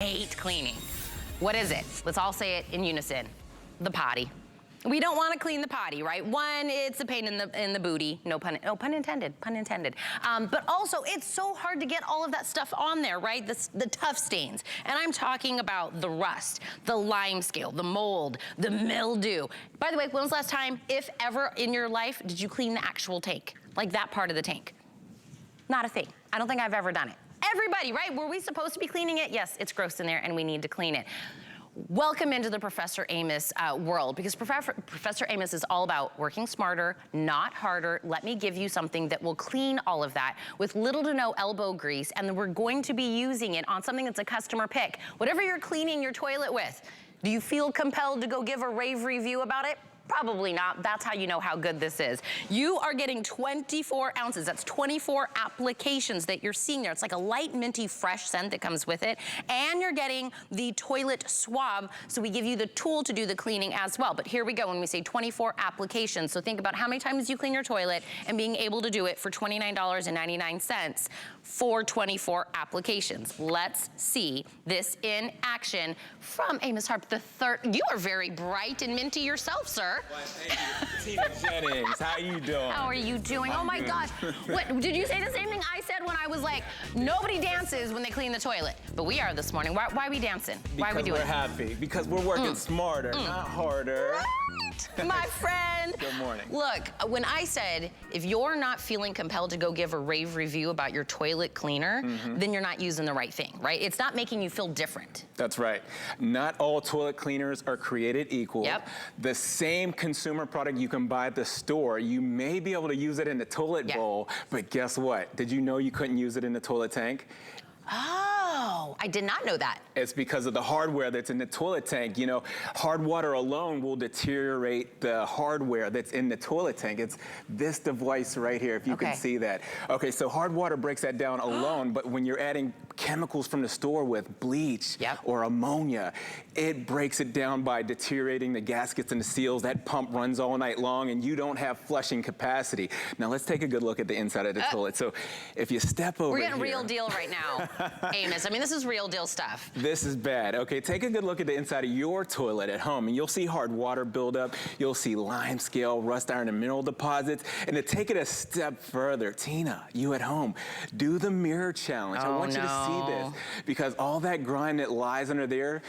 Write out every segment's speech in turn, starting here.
hate cleaning. What is it? Let's all say it in unison. The potty. We don't want to clean the potty, right? One, it's a pain in the booty. No pun intended. But also, it's so hard to get all of that stuff on there, right? The tough stains. And I'm talking about the rust, the lime scale, the mold, the mildew. By the way, when was the last time, if ever in your life, did you clean the actual tank? Like that part of the tank? Not a thing. I don't think I've ever done it. Everybody, right? Were we supposed to be cleaning it? Yes, it's gross in there and we need to clean it. Welcome into the Professor Amos world, because Professor Amos is all about working smarter, not harder. Let me give you something that will clean all of that with little to no elbow grease, and then we're going to be using it on something that's a customer pick. Whatever you're cleaning your toilet with, do you feel compelled to go give a rave review about it? Probably not. That's how you know how good this is. You are getting 24 ounces. That's 24 applications that you're seeing there. It's like a light minty fresh scent that comes with it. And you're getting the toilet swab, so we give you the tool to do the cleaning as well. But here we go when we say 24 applications. So think about how many times you clean your toilet and being able to do it for $29.99 for 24 applications. Let's see this in action from Amos Harp the third. You are very bright and minty yourself, sir. Well, thank you. Tina Jennings, how you doing? How are you doing? Oh my gosh. What, did you say the same thing I said when I was like, nobody dances when they clean the toilet? But we are this morning. Why are we dancing? Why are we doing it? Because we're happy. Because we're working smarter, not harder. Right, my friend. Good morning. Look, when I said, if you're not feeling compelled to go give a rave review about your toilet cleaner, then you're not using the right thing, right? It's not making you feel different. That's right. Not all toilet cleaners are created equal. Yep. The same consumer product you can buy at the store, you may be able to use it in the toilet bowl, but guess what? Did you know you couldn't use it in the toilet tank? Oh, I did not know that. It's because of the hardware that's in the toilet tank. You know, hard water alone will deteriorate the hardware that's in the toilet tank. It's this device right here, if you can see that. Okay, so hard water breaks that down alone, but when you're adding chemicals from the store with bleach or ammonia, it breaks it down by deteriorating the gaskets and the seals. That pump runs all night long and you don't have flushing capacity. Now let's take a good look at the inside of the toilet. So if you step over here. We're getting real deal right now, Amos. I mean, this is real deal stuff. This is bad. Okay, take a good look at the inside of your toilet at home and you'll see hard water buildup. You'll see lime scale, rust iron, and mineral deposits. And to take it a step further, Tina, you at home, do the mirror challenge. I want you to see this, because all that grime that lies under there,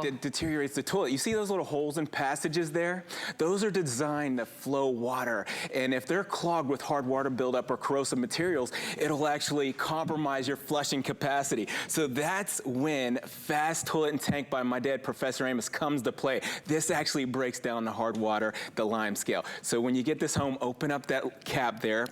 it deteriorates the toilet. You see those little holes and passages there? Those are designed to flow water, and if they're clogged with hard water buildup or corrosive materials, it'll actually compromise your flushing capacity. So that's when Fast Toilet and Tank by my dad, Professor Amos, comes to play. This actually breaks down the hard water, the lime scale. So when you get this home, open up that cap there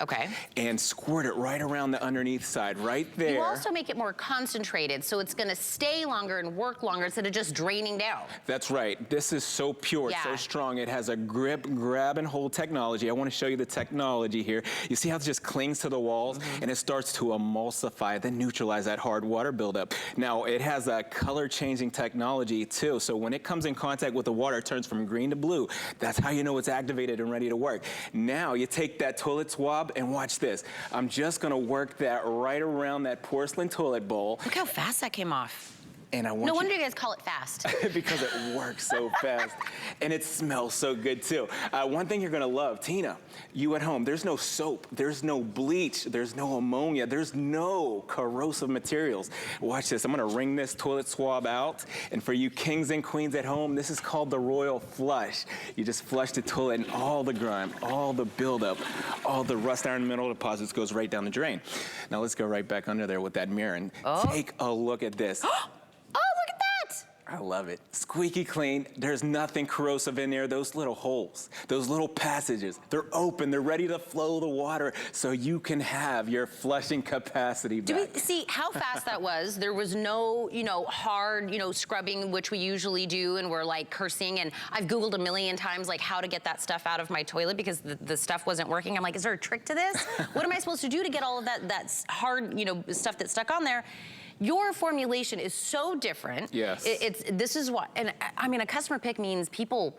and squirt it right around the underneath side, right there. You also make it more concentrated, so it's gonna stay longer and work longer instead of just draining down. That's right. This is so pure, so strong. It has a grip, grab, and hold technology. I want to show you the technology here. You see how it just clings to the walls and it starts to emulsify, then neutralize that hard water buildup. Now, it has a color-changing technology too, so when it comes in contact with the water, it turns from green to blue. That's how you know it's activated and ready to work. Now, you take that toilet swab and watch this. I'm just going to work that right around that porcelain toilet bowl. Look how fast that came off. And I want no wonder you guys call it fast. because it works so fast. And it smells so good too. One thing you're gonna love, Tina, you at home, there's no soap, there's no bleach, there's no ammonia, there's no corrosive materials. Watch this, I'm gonna wring this toilet swab out. And for you kings and queens at home, this is called the royal flush. You just flush the toilet and all the grime, all the buildup, all the rust iron mineral deposits goes right down the drain. Now let's go right back under there with that mirror and take a look at this. I love it. Squeaky clean. There's nothing corrosive in there. Those little holes, those little passages, they're open. They're ready to flow the water so you can have your flushing capacity back. Do we see how fast that was? There was no, hard, scrubbing, which we usually do, and we're like cursing. And I've Googled a million times, like how to get that stuff out of my toilet because the stuff wasn't working. I'm like, is there a trick to this? What am I supposed to do to get all of that hard, stuff that's stuck on there? Your formulation is so different. Yes. This is what, and I mean, a customer pick means people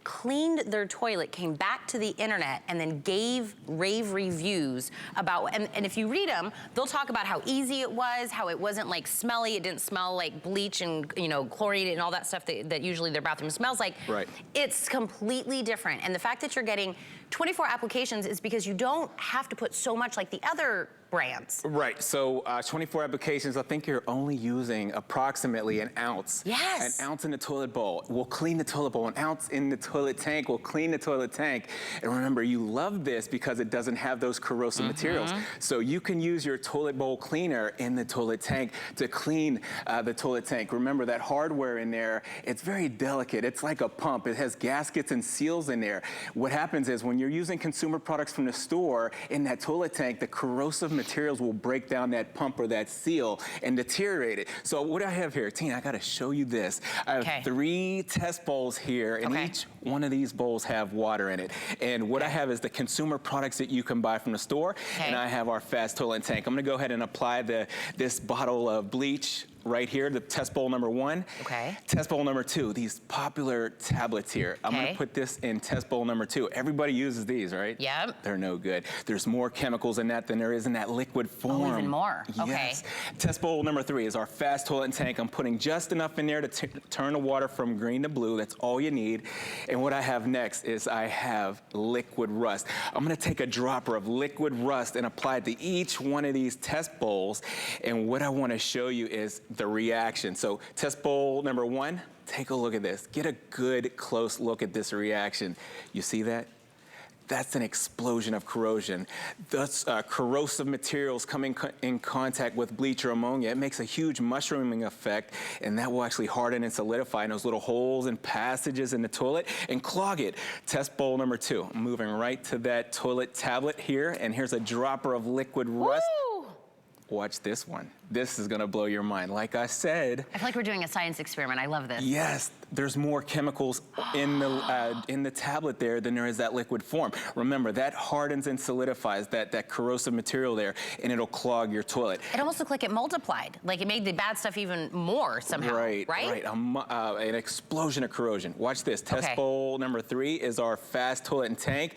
cleaned their toilet, came back to the internet, and then gave rave reviews about, and if you read them, they'll talk about how easy it was, how it wasn't like smelly, it didn't smell like bleach and, you know, chlorine and all that stuff that usually their bathroom smells like. Right. It's completely different. And the fact that you're getting 24 applications is because you don't have to put so much like the other brands. Right, so 24 applications, I think you're only using approximately an ounce. Yes. An ounce in the toilet bowl will clean the toilet bowl. An ounce in the toilet tank will clean the toilet tank. And remember, you love this because it doesn't have those corrosive materials. So you can use your toilet bowl cleaner in the toilet tank to clean the toilet tank. Remember that hardware in there, it's very delicate. It's like a pump. It has gaskets and seals in there. What happens is when you're using consumer products from the store in that toilet tank, the corrosive materials will break down that pump or that seal and deteriorate it. So what I have here, Tina, I gotta show you this. I have 3 test bowls here, and each one of these bowls have water in it. And what I have is the consumer products that you can buy from the store, and I have our fast toilet tank. I'm gonna go ahead and apply this bottle of bleach right here, the test bowl number 1. Test bowl number 2, these popular tablets here. I'm gonna put this in test bowl number 2. Everybody uses these, right? Yep. They're no good. There's more chemicals in that than there is in that liquid form. Oh, even more. Yes. Test bowl number 3 is our fast toilet tank. I'm putting just enough in there to turn the water from green to blue. That's all you need. And what I have next is I have liquid rust. I'm gonna take a dropper of liquid rust and apply it to each one of these test bowls. And what I wanna show you is the reaction. So test bowl number 1, take a look at this. Get a good close look at this reaction. You see that? That's an explosion of corrosion. Thus, corrosive materials coming in contact with bleach or ammonia, it makes a huge mushrooming effect, and that will actually harden and solidify in those little holes and passages in the toilet and clog it. Test bowl number 2. I'm moving right to that toilet tablet here, and here's a dropper of liquid rust. Woo! Watch this one. This is gonna blow your mind. Like I said, I feel like we're doing a science experiment. I love this. yes, there's more chemicals in the tablet there than there is that liquid form. Remember, that hardens and solidifies that corrosive material there, and it'll clog your toilet. It almost looked like it multiplied. Like it made the bad stuff even more somehow, right? An explosion of corrosion. Watch this. Test bowl number 3 is our fast toilet and tank.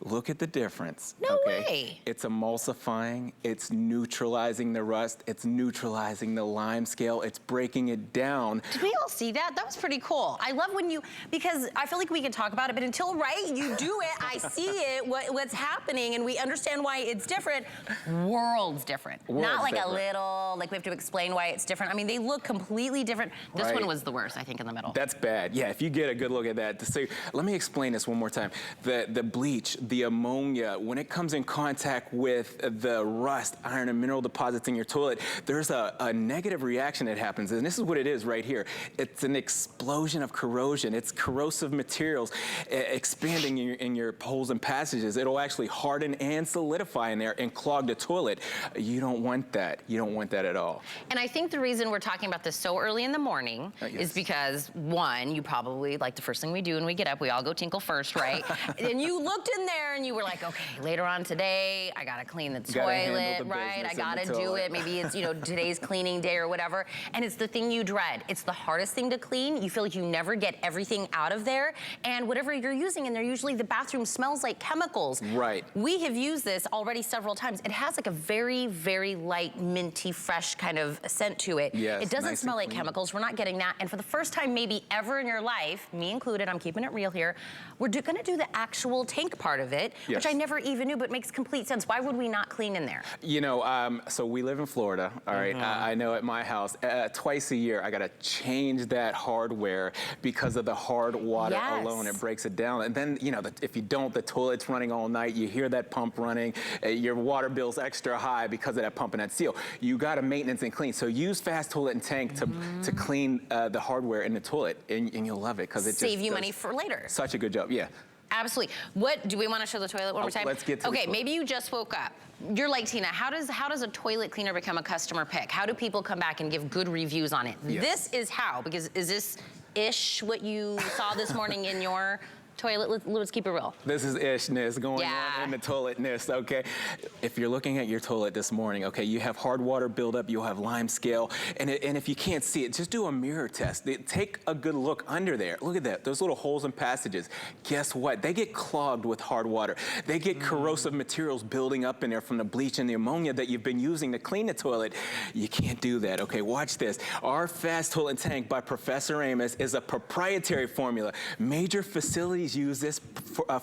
Look at the difference. No way. It's emulsifying, it's neutralizing the rust, it's neutralizing the lime scale, it's breaking it down. Did we all see that? That was pretty cool. I love when you, because I feel like we can talk about it, but until, you do it, I see it, what's happening, and we understand why it's different. World's different. Not like a little, like we have to explain why it's different. I mean, they look completely different. This one was the worst, I think, in the middle. That's bad. Yeah, if you get a good look at that. So let me explain this one more time. The bleach, the ammonia, when it comes in contact with the rust, iron, and mineral deposits in your toilet, there's a negative reaction that happens, and this is what it is right here. It's an explosion of corrosion. It's corrosive materials expanding in your holes and passages. It'll actually harden and solidify in there and clog the toilet. You don't want that. You don't want that at all. And I think the reason we're talking about this so early in the morning is because, one, you probably, like the first thing we do when we get up, we all go tinkle first, right? And you looked in there and you were like, okay, later on today, I gotta clean the toilet, right? I gotta do it. Maybe it's, today's cleaning day or whatever. And it's the thing you dread. It's the hardest thing to clean. You feel like you never get everything out of there. And whatever you're using in there, usually the bathroom smells like chemicals. Right. We have used this already several times. It has like a very, very light, minty, fresh kind of scent to it. Yes, it doesn't smell like chemicals. We're not getting that. And for the first time maybe ever in your life, me included, I'm keeping it real here, we're gonna do the actual tank part of it, which I never even knew, but makes complete sense. Why would we not clean in there? So we live in Florida, all right? I know at my house, twice a year, I gotta change that hardware because of the hard water alone. It breaks it down. And then, if you don't, the toilet's running all night, you hear that pump running, your water bill's extra high because of that pump and that seal. You gotta maintenance and clean. So use fast toilet and tank to clean the hardware in the toilet, and you'll love it because it save you money for later. Such a good job, yeah. Absolutely. What, do we want to show the toilet one more time? Let's get to the toilet. Maybe you just woke up. You're like, Tina, how does a toilet cleaner become a customer pick? How do people come back and give good reviews on it? This is how, because is this-ish what you saw this morning in your toilet, let's keep it real. This is ishness going on in the toiletness, okay? If you're looking at your toilet this morning, okay, you have hard water buildup, you'll have lime scale, and if you can't see it, just do a mirror test. Take a good look under there. Look at that, those little holes and passages. Guess what? They get clogged with hard water. They get corrosive materials building up in there from the bleach and the ammonia that you've been using to clean the toilet. You can't do that, okay? Watch this. Our Fast Toilet Tank by Professor Amos is a proprietary formula. Major facilities use this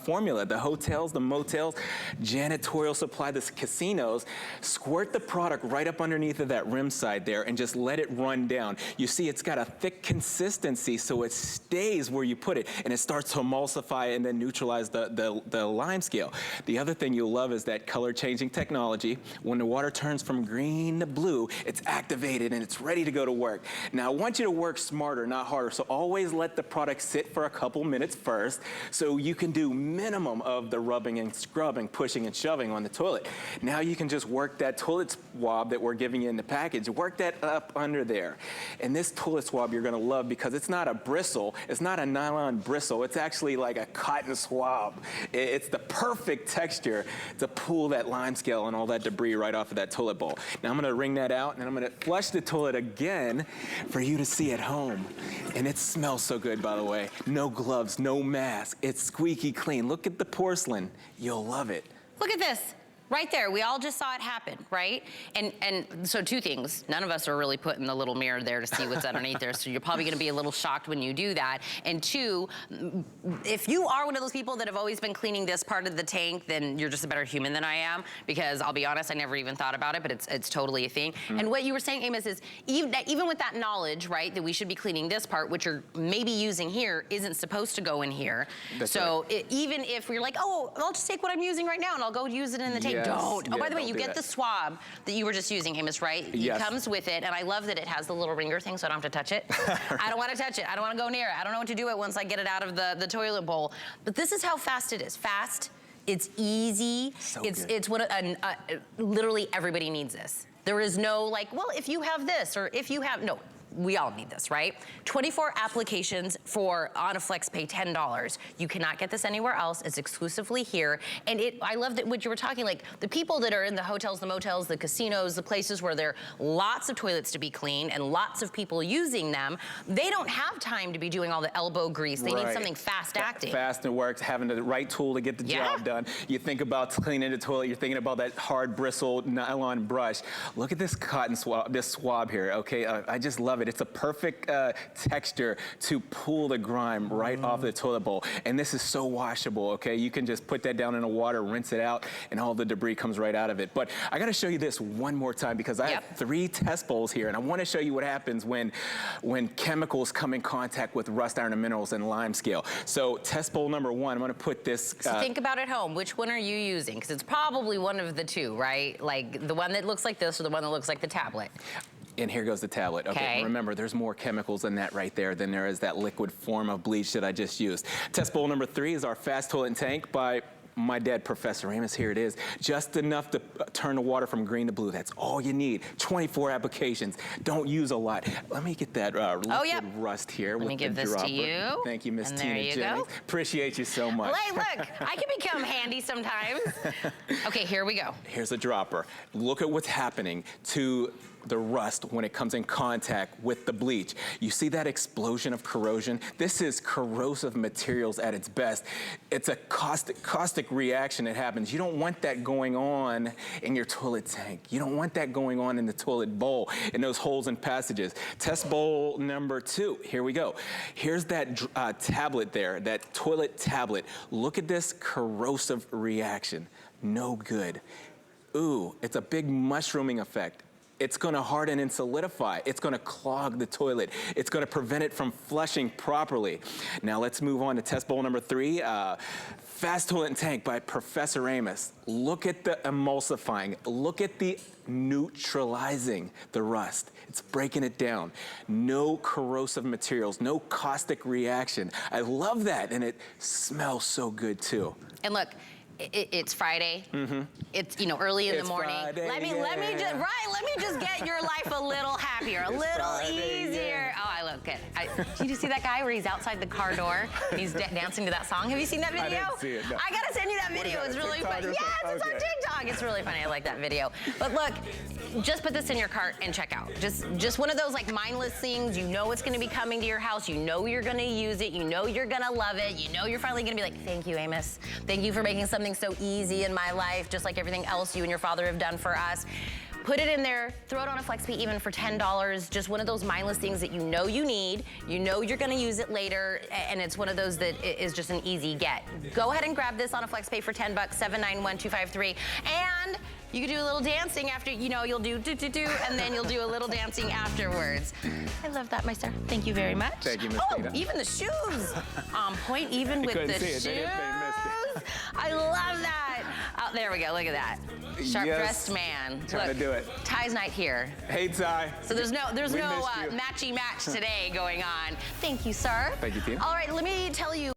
formula. The hotels, the motels, janitorial supply, the casinos, squirt the product right up underneath of that rim side there and just let it run down. You see, it's got a thick consistency, so it stays where you put it, and it starts to emulsify and then neutralize the lime scale. The other thing you'll love is that color-changing technology. When the water turns from green to blue, it's activated and it's ready to go to work. Now, I want you to work smarter, not harder, so always let the product sit for a couple minutes first so you can do minimum of the rubbing and scrubbing, pushing and shoving on the toilet. Now you can just work that toilet swab that we're giving you in the package, work that up under there. And this toilet swab you're gonna love because it's not a bristle, it's not a nylon bristle, it's actually like a cotton swab. It's the perfect texture to pull that lime scale and all that debris right off of that toilet bowl. Now I'm gonna wring that out and I'm gonna flush the toilet again for you to see at home. And it smells so good, by the way. No gloves, no mask. It's squeaky clean. Look at the porcelain. You'll love it. Look at this. Right there, we all just saw it happen, right? And so two things. None of us are really putting the little mirror there to see what's underneath there, so you're probably gonna be a little shocked when you do that. And two, if you are one of those people that have always been cleaning this part of the tank, then you're just a better human than I am, because I'll be honest, I never even thought about it, but it's totally a thing. And what you were saying, Amos, is even with that knowledge, right, that we should be cleaning this part, which you're maybe using here, isn't supposed to go in here. That's so right. Even if we're like, oh, I'll just take what I'm using right now and I'll go use it in the tank. Yes. Don't. Yeah, Oh, by the way, don't you do get that. the swab that you were just using, Amos, right? Yes. It comes with it, and I love that it has the little ringer thing, so I don't have to touch it. I don't want to touch it. I don't want to go near it. I don't know what to do it once I get it out of the toilet bowl. But this is how fast it is. Fast. It's easy. So It's what literally everybody needs this. There is no like, well, if you have this or if you have no. We all need this, right? 24 applications on a flex pay $10. You cannot get this anywhere else. It's exclusively here. And I love that what you were talking, like the people that are in the hotels, the motels, the casinos, the places where there are lots of toilets to be cleaned and lots of people using them, they don't have time to be doing all the elbow grease. They need something fast acting. Fast and works, having the right tool to get the job done. You think about cleaning the toilet, you're thinking about that hard bristle nylon brush. Look at this cotton swab, this swab here, okay? I just love it. It's a perfect texture to pull the grime right off the toilet bowl. And this is so washable, okay? You can just put that down in the water, rinse it out, and all the debris comes right out of it. But I gotta show you this one more time because I have 3 test bowls here, and I wanna show you what happens when chemicals come in contact with rust, iron, and minerals and lime scale. So test bowl number 1, I'm gonna put this. So think about at home, which one are you using? Because it's probably one of the two, right? Like the one that looks like this or the one that looks like the tablet. And here goes the tablet. Okay, remember, there's more chemicals in that right there than there is that liquid form of bleach that I just used. Test bowl number 3 is our Fast Toilet Tank by my dad, Professor Amos. Here it is. Just enough to turn the water from green to blue. That's all you need. 24 applications. Don't use a lot. Let me get that liquid rust here. Let me give this to you. Thank you, Miss Tina Jennings. There you go. Appreciate you so much. Hey, look, I can become handy sometimes. Okay, here we go. Here's a dropper. Look at what's happening to the rust when it comes in contact with the bleach. You see that explosion of corrosion? This is corrosive materials at its best. It's a caustic reaction that happens. You don't want that going on in your toilet tank. You don't want that going on in the toilet bowl, in those holes and passages. Test bowl number 2, here we go. Here's that tablet there, that toilet tablet. Look at this corrosive reaction. No good. Ooh, it's a big mushrooming effect. It's gonna harden and solidify. It's gonna clog the toilet. It's gonna prevent it from flushing properly. Now let's move on to test bowl number 3. Fast Toilet Tank by Professor Amos. Look at the emulsifying. Look at the neutralizing the rust. It's breaking it down. No corrosive materials, no caustic reaction. I love that, and it smells so good too. And look, it's Friday. It's early in the morning. Friday, let me just get your life a little happier, a little easier. Oh, I look. Look at, did you see that guy where he's outside the car door and he's dancing to that song? Have you seen that video? I didn't see it, no. I gotta send you that video. It's really funny. Yes, it's on TikTok. It's really funny. I like that video. But look, just put this in your cart and check out. Just one of those like mindless things. You know it's gonna be coming to your house. You know you're gonna use it. You know you're gonna love it. You know you're finally gonna be like, thank you, Amos. Thank you for making something so easy in my life, just like everything else you and your father have done for us. Put it in there, throw it on a FlexPay even for $10. Just one of those mindless things that you know you need, you know you're gonna use it later, and it's one of those that is just an easy get. Go ahead and grab this on a FlexPay for $10, 791-253, and you can do a little dancing after, you know, you'll do do-do-do, and then you'll do a little dancing afterwards. I love that, my sir. Thank you very much. Thank you, Miss Tina. Even the shoes on point, even with the shoes. They missed it. I love that. Oh, there we go, look at that. Sharp-dressed man. Trying to do it. Ty's night here. Hey, Ty. So there's no matchy match today going on. Thank you, sir. Thank you, Tina. All right, let me tell you.